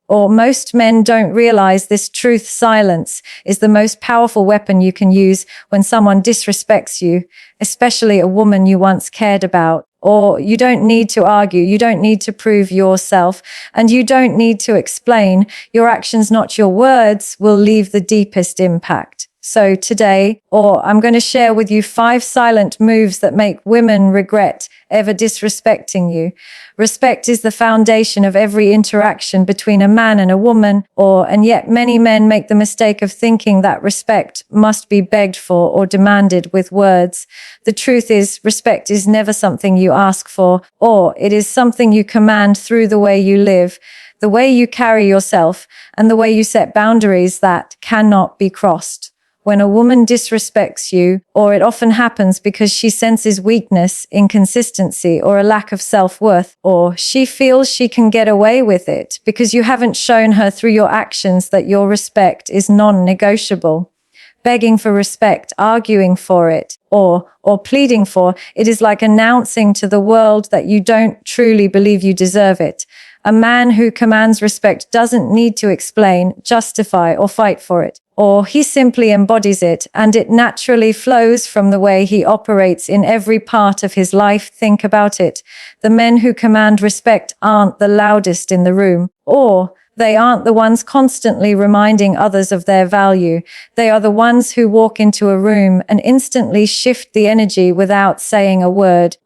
Or most men don't realize this truth. Silence is the most powerful weapon you can use when someone disrespects you, especially a woman you once cared about. Or you don't need to argue, you don't need to prove yourself, and you don't need to explain. Your actions, not your words, will leave the deepest impact. So today, I'm going to share with you 5 silent moves that make women regret ever disrespecting you. Respect is the foundation of every interaction between a man and a woman, and yet many men make the mistake of thinking that respect must be begged for or demanded with words. The truth is, respect is never something you ask for, it is something you command through the way you live, the way you carry yourself, and the way you set boundaries that cannot be crossed. When a woman disrespects you, it often happens because she senses weakness, inconsistency, or a lack of self-worth, or she feels she can get away with it because you haven't shown her through your actions that your respect is non-negotiable. Begging for respect, arguing for it, or pleading for it is like announcing to the world that you don't truly believe you deserve it. A man who commands respect doesn't need to explain, justify, or fight for it. He simply embodies it, and it naturally flows from the way he operates in every part of his life. Think about it. The men who command respect aren't the loudest in the room, they aren't the ones constantly reminding others of their value. They are the ones who walk into a room and instantly shift the energy without saying a word,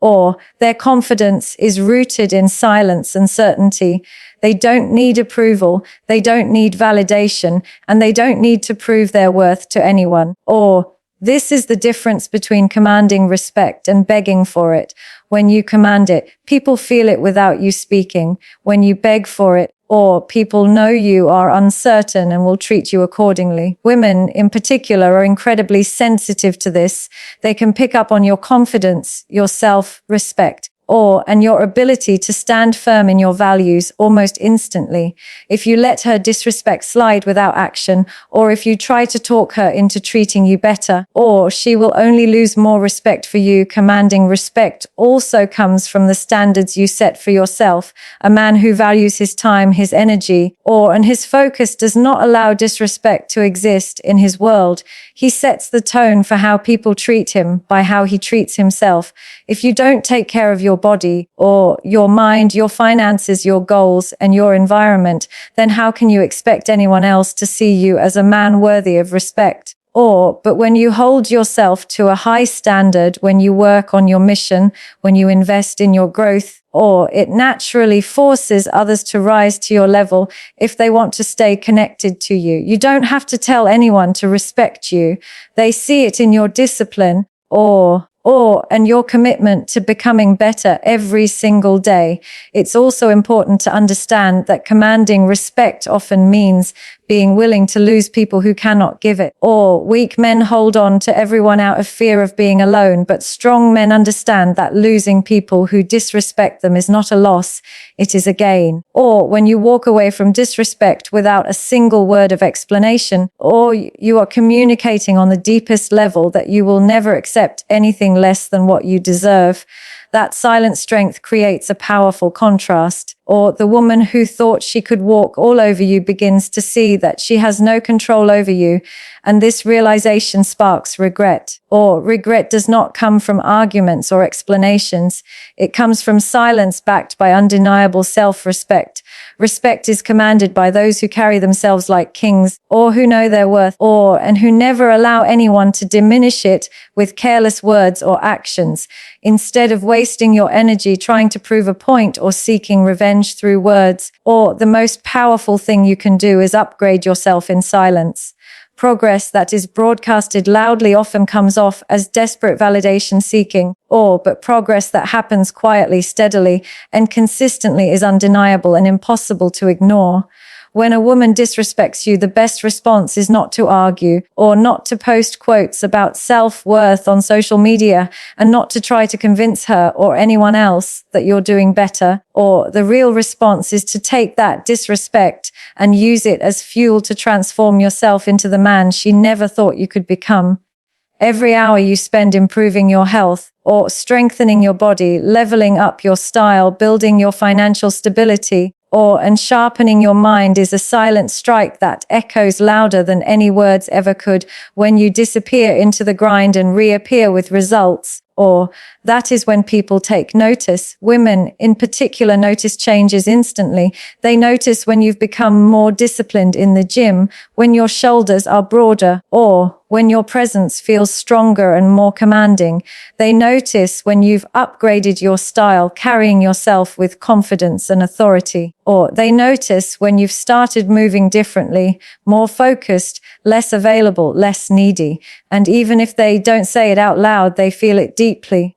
their confidence is rooted in silence and certainty. They don't need approval, they don't need validation, and they don't need to prove their worth to anyone. This is the difference between commanding respect and begging for it. When you command it, people feel it without you speaking. When you beg for it, people know you are uncertain and will treat you accordingly. Women, in particular, are incredibly sensitive to this. They can pick up on your confidence, your self-respect, and your ability to stand firm in your values almost instantly. If you let her disrespect slide without action, or if you try to talk her into treating you better, she will only lose more respect for you. Commanding respect also comes from the standards you set for yourself. A man who values his time, his energy, and his focus does not allow disrespect to exist in his world. He sets the tone for how people treat him by how he treats himself. If you don't take care of your body or your mind, your finances, your goals, and your environment, then how can you expect anyone else to see you as a man worthy of respect? But when you hold yourself to a high standard, when you work on your mission, when you invest in your growth, it naturally forces others to rise to your level if they want to stay connected to you. You don't have to tell anyone to respect you. They see it in your discipline, and your commitment to becoming better every single day. It's also important to understand that commanding respect often means being willing to lose people who cannot give it. Weak men hold on to everyone out of fear of being alone, but strong men understand that losing people who disrespect them is not a loss, it is a gain. When you walk away from disrespect without a single word of explanation, you are communicating on the deepest level that you will never accept anything less than what you deserve. That silent strength creates a powerful contrast. The woman who thought she could walk all over you begins to see that she has no control over you, and this realization sparks regret. Regret does not come from arguments or explanations. It comes from silence backed by undeniable self-respect. Respect is commanded by those who carry themselves like kings, who know their worth, and who never allow anyone to diminish it with careless words or actions. Instead of wasting your energy trying to prove a point or seeking revenge through words, the most powerful thing you can do is upgrade yourself in silence. Progress that is broadcasted loudly often comes off as desperate validation seeking, but progress that happens quietly, steadily, and consistently is undeniable and impossible to ignore. When a woman disrespects you, the best response is not to argue, not to post quotes about self-worth on social media, and not to try to convince her or anyone else that you're doing better. The real response is to take that disrespect and use it as fuel to transform yourself into the man she never thought you could become. Every hour you spend improving your health, strengthening your body, leveling up your style, building your financial stability, And sharpening your mind is a silent strike that echoes louder than any words ever could when you disappear into the grind and reappear with results. That is when people take notice. Women, in particular, notice changes instantly. They notice when you've become more disciplined in the gym, when your shoulders are broader, or when your presence feels stronger and more commanding. They notice when you've upgraded your style, carrying yourself with confidence and authority. Or they notice when you've started moving differently, more focused, less available, less needy. And even if they don't say it out loud, they feel it deeply.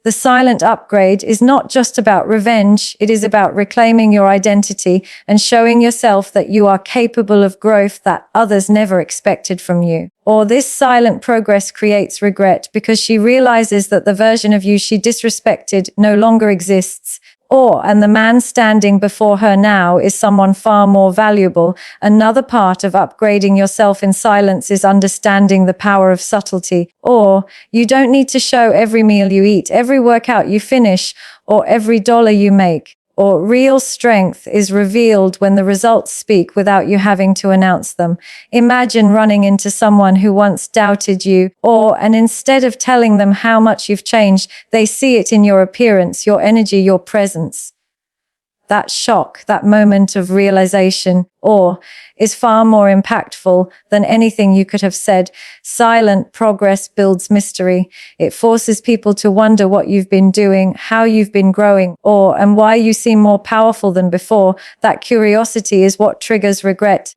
The silent upgrade is not just about revenge, it is about reclaiming your identity and showing yourself that you are capable of growth that others never expected from you. This silent progress creates regret because she realizes that the version of you she disrespected no longer exists. And the man standing before her now is someone far more valuable. Another part of upgrading yourself in silence is understanding the power of subtlety. You don't need to show every meal you eat, every workout you finish, or every dollar you make. Real strength is revealed when the results speak without you having to announce them. Imagine running into someone who once doubted you, and instead of telling them how much you've changed, they see it in your appearance, your energy, your presence. That shock, that moment of realization, is far more impactful than anything you could have said. Silent progress builds mystery. It forces people to wonder what you've been doing, how you've been growing, and why you seem more powerful than before. That curiosity is what triggers regret.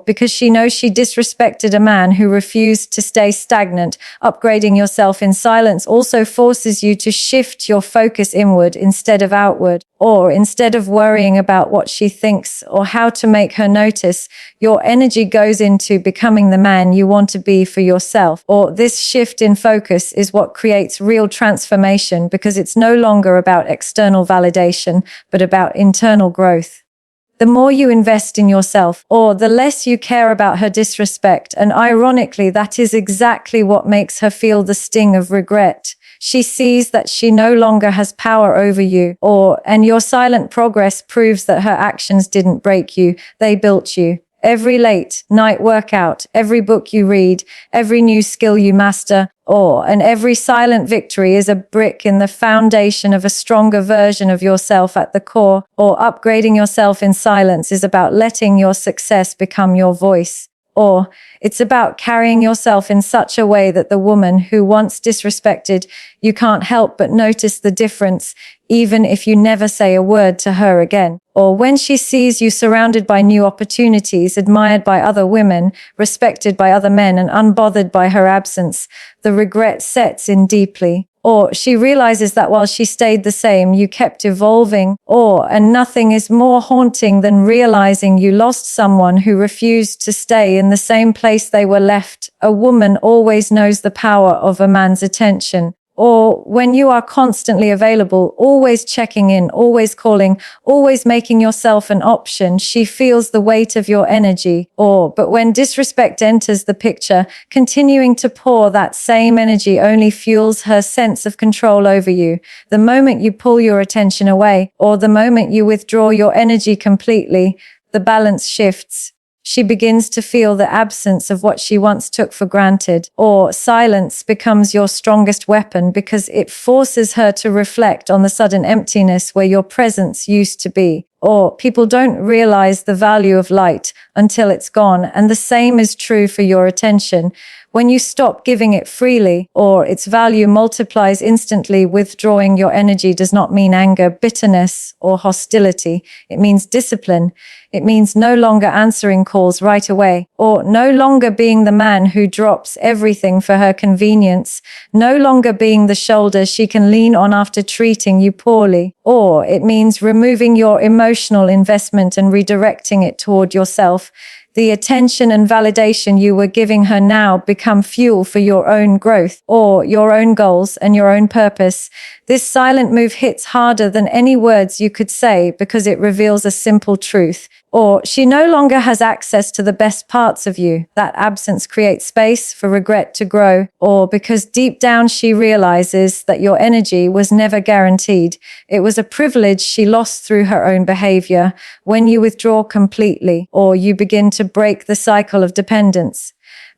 Because she knows she disrespected a man who refused to stay stagnant. Upgrading yourself in silence also forces you to shift your focus inward instead of outward. Instead of worrying about what she thinks or how to make her notice, your energy goes into becoming the man you want to be for yourself. This shift in focus is what creates real transformation because it's no longer about external validation, but about internal growth. The more you invest in yourself, the less you care about her disrespect. And ironically, that is exactly what makes her feel the sting of regret. She sees that she no longer has power over you, and your silent progress proves that her actions didn't break you, they built you. Every late night workout, every book you read, every new skill you master, and every silent victory is a brick in the foundation of a stronger version of yourself at the core. Upgrading yourself in silence is about letting your success become your voice. It's about carrying yourself in such a way that the woman who once disrespected you can't help but notice the difference, even if you never say a word to her again. When she sees you surrounded by new opportunities, admired by other women, respected by other men, and unbothered by her absence, the regret sets in deeply. She realizes that while she stayed the same, you kept evolving. And nothing is more haunting than realizing you lost someone who refused to stay in the same place they were left. A woman always knows the power of a man's attention. When you are constantly available, always checking in, always calling, always making yourself an option, she feels the weight of your energy. But when disrespect enters the picture, continuing to pour that same energy only fuels her sense of control over you. The moment you pull your attention away, or the moment you withdraw your energy completely, the balance shifts. She begins to feel the absence of what she once took for granted. Silence becomes your strongest weapon because it forces her to reflect on the sudden emptiness where your presence used to be. People don't realize the value of light until it's gone, and the same is true for your attention. When you stop giving it freely, its value multiplies instantly. Withdrawing your energy does not mean anger, bitterness, or hostility. It means discipline. It means no longer answering calls right away, no longer being the man who drops everything for her convenience, no longer being the shoulder she can lean on after treating you poorly. It means removing your emotional investment and redirecting it toward yourself. The attention and validation you were giving her now become fuel for your own growth, your own goals, and your own purpose. This silent move hits harder than any words you could say because it reveals a simple truth. Or she no longer has access to the best parts of you. That absence creates space for regret to grow. Or because deep down she realizes that your energy was never guaranteed. It was a privilege she lost through her own behavior. When you withdraw completely, or you begin to break the cycle of dependence.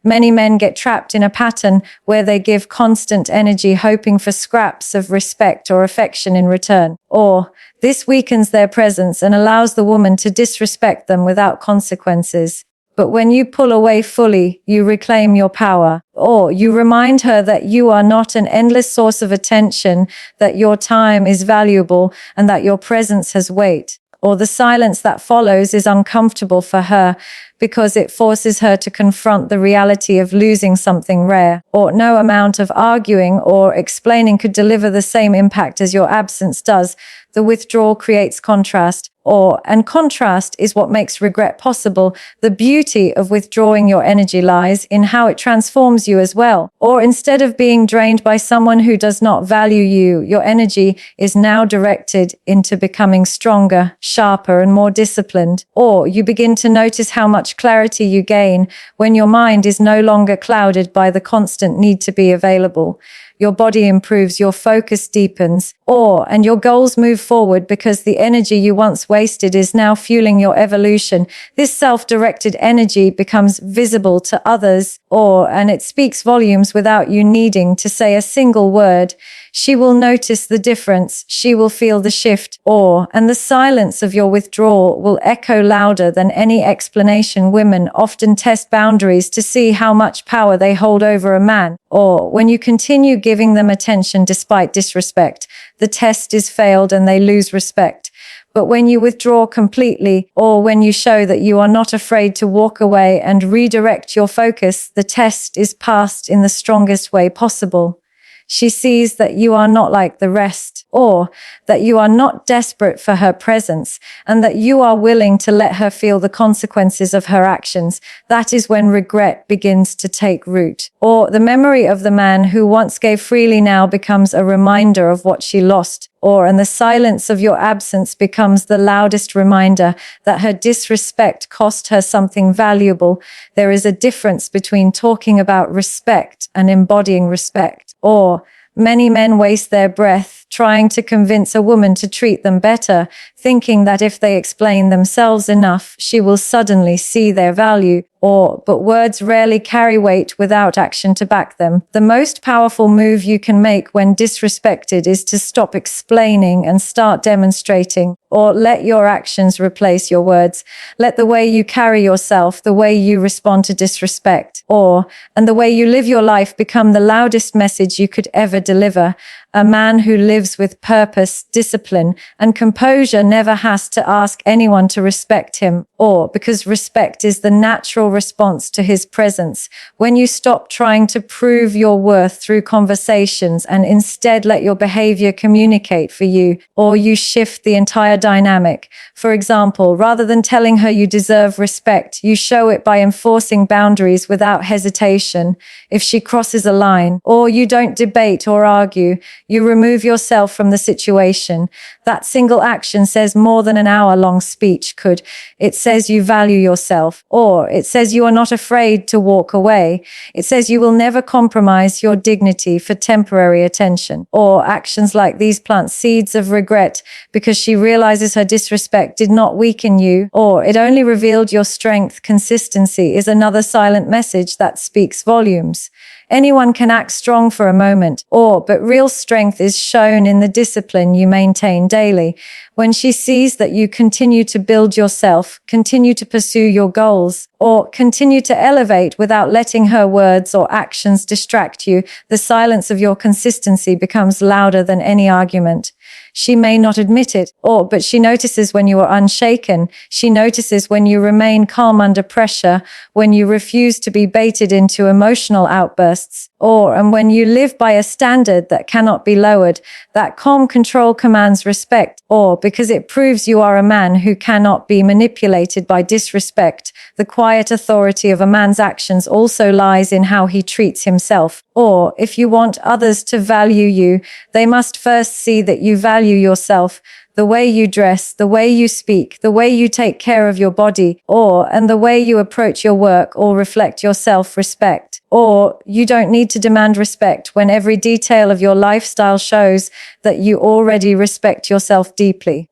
Many men get trapped in a pattern where they give constant energy hoping for scraps of respect or affection in return. Or this weakens their presence and allows the woman to disrespect them without consequences. But when you pull away fully, you reclaim your power. Or you remind her that you are not an endless source of attention, that your time is valuable, and that your presence has weight. Or the silence that follows is uncomfortable for her because it forces her to confront the reality of losing something rare. Or no amount of arguing or explaining could deliver the same impact as your absence does. The withdrawal creates contrast. And contrast is what makes regret possible. The beauty of withdrawing your energy lies in how it transforms you as well. Or instead of being drained by someone who does not value you, your energy is now directed into becoming stronger, sharper, and more disciplined. Or you begin to notice how much clarity you gain when your mind is no longer clouded by the constant need to be available. Your body improves, your focus deepens, and your goals move forward because the energy you once wasted is now fueling your evolution. This self-directed energy becomes visible to others, and it speaks volumes without you needing to say a single word. She will notice the difference, she will feel the shift, and the silence of your withdrawal will echo louder than any explanation. Women often test boundaries to see how much power they hold over a man, when you continue giving them attention despite disrespect, the test is failed and they lose respect. But when you withdraw completely, or when you show that you are not afraid to walk away and redirect your focus, the test is passed in the strongest way possible. She sees that you are not like the rest, or that you are not desperate for her presence, and that you are willing to let her feel the consequences of her actions. That is when regret begins to take root. Or the memory of the man who once gave freely now becomes a reminder of what she lost. And the silence of your absence becomes the loudest reminder that her disrespect cost her something valuable. There is a difference between talking about respect and embodying respect. Many men waste their breath trying to convince a woman to treat them better, thinking that if they explain themselves enough, she will suddenly see their value. But words rarely carry weight without action to back them. The most powerful move you can make when disrespected is to stop explaining and start demonstrating. Let your actions replace your words. Let the way you carry yourself, the way you respond to disrespect, and the way you live your life become the loudest message you could ever deliver. A man who lives with purpose, discipline, and composure never has to ask anyone to respect him, because respect is the natural response to his presence. When you stop trying to prove your worth through conversations and instead let your behavior communicate for you, you shift the entire dynamic. For example, rather than telling her you deserve respect, you show it by enforcing boundaries without hesitation. If she crosses a line, you don't debate or argue, you remove yourself from the situation. That single action says more than an hour-long speech could. It says you value yourself, it says you are not afraid to walk away. It says you will never compromise your dignity for temporary attention. Actions like these plant seeds of regret because she realizes her disrespect did not weaken you, it only revealed your strength. Consistency is another silent message that speaks volumes. Anyone can act strong for a moment, but real strength is shown in the discipline you maintain daily. When she sees that you continue to build yourself, continue to pursue your goals, continue to elevate without letting her words or actions distract you, the silence of your consistency becomes louder than any argument. She may not admit it, but she notices when you are unshaken. She notices when you remain calm under pressure, when you refuse to be baited into emotional outbursts, and when you live by a standard that cannot be lowered. That calm control commands respect, because it proves you are a man who cannot be manipulated by disrespect. The quiet authority of a man's actions also lies in how he treats himself. If you want others to value you, they must first see that you value yourself. The way you dress, the way you speak, the way you take care of your body, and the way you approach your work all reflect your self-respect. You don't need to demand respect when every detail of your lifestyle shows that you already respect yourself deeply.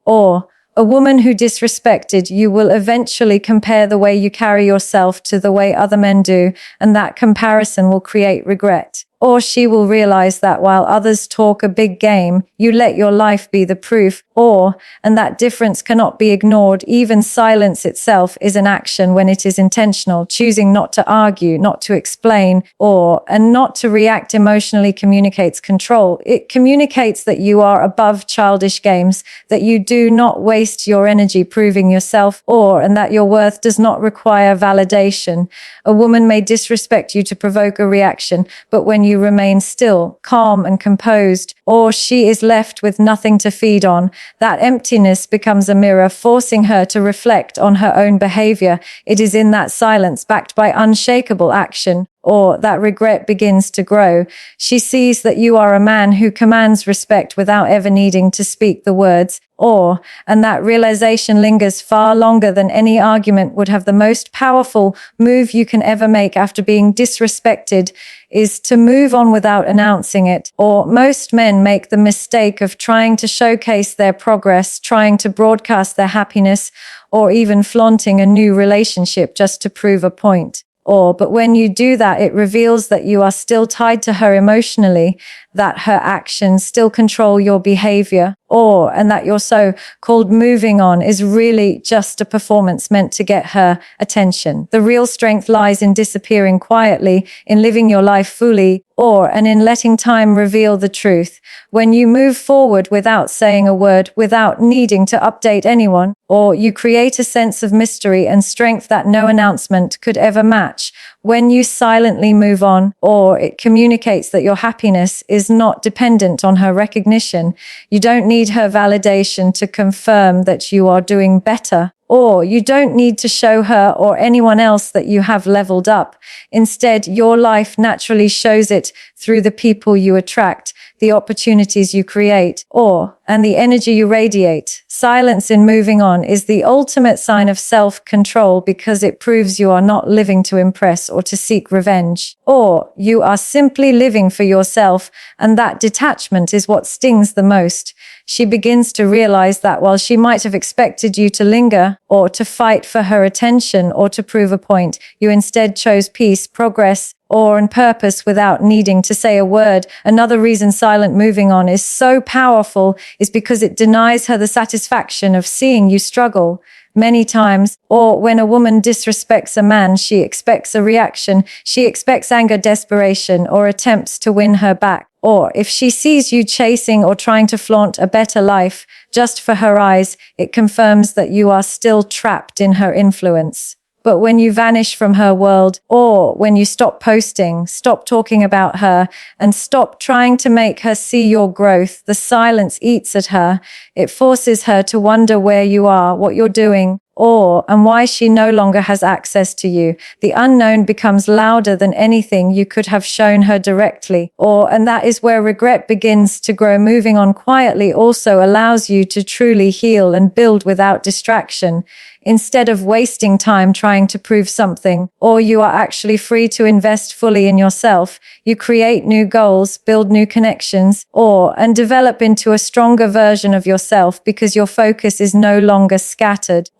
A woman who disrespected you will eventually compare the way you carry yourself to the way other men do, and that comparison will create regret. She will realize that while others talk a big game, you let your life be the proof, and that difference cannot be ignored. Even silence itself is an action when it is intentional. Choosing not to argue, not to explain, and not to react emotionally communicates control. It communicates that you are above childish games, that you do not waste your energy proving yourself, and that your worth does not require validation. A woman may disrespect you to provoke a reaction, but when you remain still, calm, and composed, she is left with nothing to feed on. That emptiness becomes a mirror, forcing her to reflect on her own behavior. It is in that silence, backed by unshakable action, that regret begins to grow. She sees that you are a man who commands respect without ever needing to speak the words, and that realization lingers far longer than any argument would have. The most powerful move you can ever make after being disrespected is to move on without announcing it. Most men make the mistake of trying to showcase their progress, trying to broadcast their happiness, or even flaunting a new relationship just to prove a point. But when you do that, it reveals that you are still tied to her emotionally, that her actions still control your behavior, and that your so-called moving on is really just a performance meant to get her attention. The real strength lies in disappearing quietly, in living your life fully, and in letting time reveal the truth. When you move forward without saying a word, without needing to update anyone, you create a sense of mystery and strength that no announcement could ever match. When you silently move on, it communicates that your happiness is not dependent on her recognition. You don't need her validation to confirm that you are doing better. You don't need to show her or anyone else that you have leveled up. Instead, your life naturally shows it through the people you attract, the opportunities you create, and the energy you radiate. Silence in moving on is the ultimate sign of self-control because it proves you are not living to impress or to seek revenge. You are simply living for yourself, and that detachment is what stings the most. She begins to realize that while she might have expected you to linger, or to fight for her attention, or to prove a point, you instead chose peace, progress, and purpose without needing to say a word. Another reason silent moving on is so powerful is because it denies her the satisfaction of seeing you struggle. Many times, when a woman disrespects a man, she expects a reaction. She expects anger, desperation, or attempts to win her back. If she sees you chasing or trying to flaunt a better life just for her eyes, it confirms that you are still trapped in her influence. But when you vanish from her world, or when you stop posting, stop talking about her, and stop trying to make her see your growth, the silence eats at her. It forces her to wonder where you are, what you're doing, and why she no longer has access to you. The unknown becomes louder than anything you could have shown her directly, and that is where regret begins to grow. Moving on quietly also allows you to truly heal and build without distraction. Instead of wasting time trying to prove something, you are actually free to invest fully in yourself. You create new goals, build new connections, and develop into a stronger version of yourself because your focus is no longer scattered.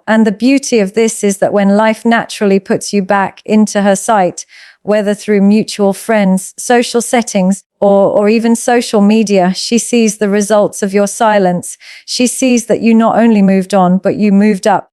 And the beauty of this is that when life naturally puts you back into her sight, whether through mutual friends, social settings, or even social media, she sees the results of your silence. She sees that you not only moved on, but you moved up.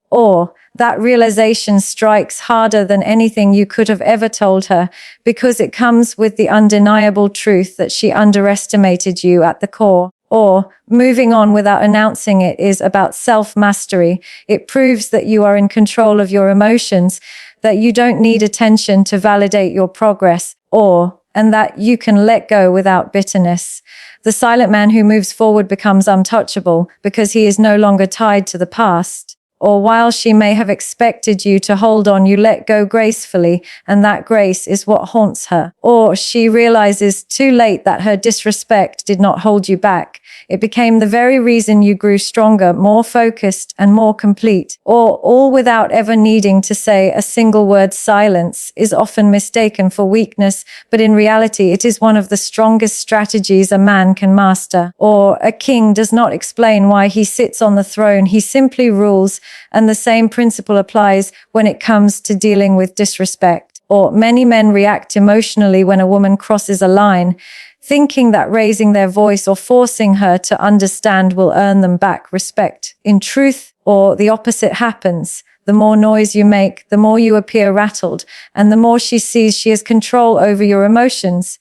That realization strikes harder than anything you could have ever told her, because it comes with the undeniable truth that she underestimated you at the core. or moving on without announcing it is about self-mastery. It proves that you are in control of your emotions, that you don't need attention to validate your progress, and that you can let go without bitterness. The silent man who moves forward becomes untouchable because he is no longer tied to the past. Or while she may have expected you to hold on, you let go gracefully, and that grace is what haunts her. Or she realizes too late that her disrespect did not hold you back. It became the very reason you grew stronger, more focused, and more complete. Or all without ever needing to say a single word. Silence is often mistaken for weakness, but in reality it is one of the strongest strategies a man can master. Or a king does not explain why he sits on the throne, he simply rules. And the same principle applies when it comes to dealing with disrespect. Or many men react emotionally when a woman crosses a line, thinking that raising their voice or forcing her to understand will earn them back respect. In truth, or the opposite happens. The more noise you make, the more you appear rattled, and the more she sees she has control over your emotions.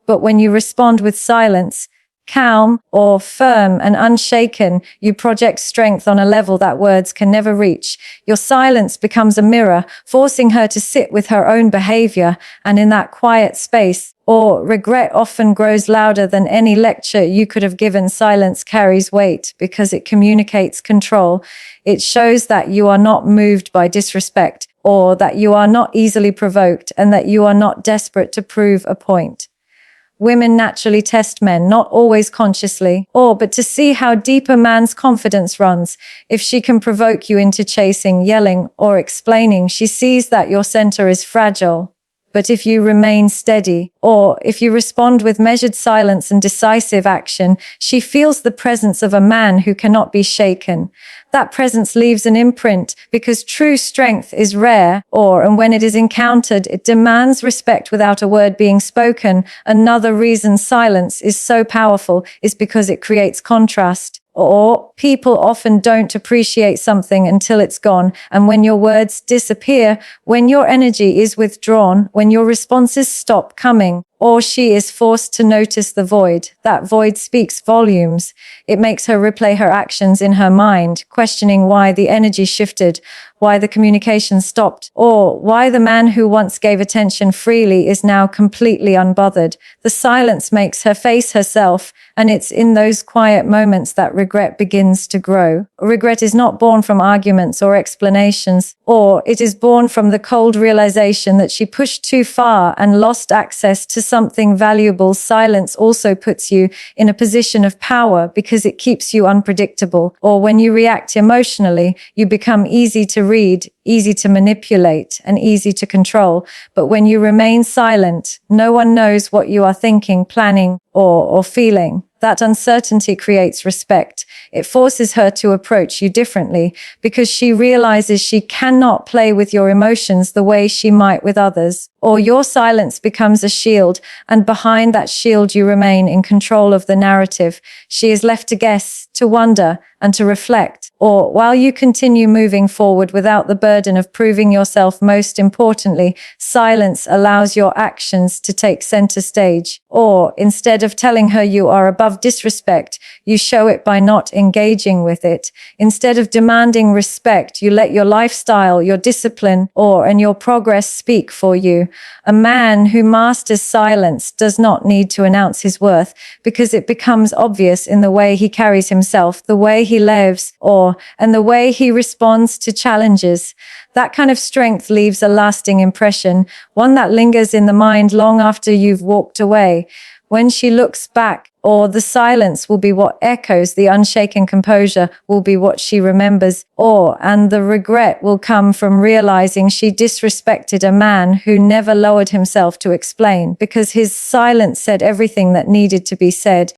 But when you respond with silence, calm or firm and unshaken, you project strength on a level that words can never reach. Your silence becomes a mirror, forcing her to sit with her own behavior, and in that quiet space, regret often grows louder than any lecture you could have given. Silence carries weight because it communicates control. It shows that you are not moved by disrespect, or that you are not easily provoked, and that you are not desperate to prove a point. Women naturally test men, not always consciously, but to see how deep a man's confidence runs. If she can provoke you into chasing, yelling, or explaining, she sees that your center is fragile. But if you remain steady, or if you respond with measured silence and decisive action, she feels the presence of a man who cannot be shaken. That presence leaves an imprint because true strength is rare, and when it is encountered, it demands respect without a word being spoken. Another reason silence is so powerful is because it creates contrast. Or people often don't appreciate something until it's gone. And when your words disappear, when your energy is withdrawn, when your responses stop coming, or she is forced to notice the void, that void speaks volumes. It makes her replay her actions in her mind, questioning why the energy shifted, why the communication stopped, or why the man who once gave attention freely is now completely unbothered. The silence makes her face herself, and it's in those quiet moments that regret begins to grow. Regret is not born from arguments or explanations, it is born from the cold realization that she pushed too far and lost access to something valuable. Silence also puts you in a position of power because it keeps you unpredictable. Or when you react emotionally, you become easy to read, easy to manipulate, and easy to control. But when you remain silent, no one knows what you are thinking, planning, or feeling. That uncertainty creates respect. It forces her to approach you differently because she realizes she cannot play with your emotions the way she might with others. Or your silence becomes a shield, and behind that shield you remain in control of the narrative. She is left to guess, to wonder, and to reflect. Or while you continue moving forward without the burden of proving yourself, most importantly, silence allows your actions to take center stage. Or instead of telling her you are above disrespect, you show it by not engaging with it. Instead of demanding respect, you let your lifestyle, your discipline, and your progress speak for you. A man who masters silence does not need to announce his worth because it becomes obvious in the way he carries himself, the way he lives, and the way he responds to challenges. That kind of strength leaves a lasting impression, one that lingers in the mind long after you've walked away. When she looks back, the silence will be what echoes, the unshaken composure will be what she remembers, and the regret will come from realizing she disrespected a man who never lowered himself to explain because his silence said everything that needed to be said.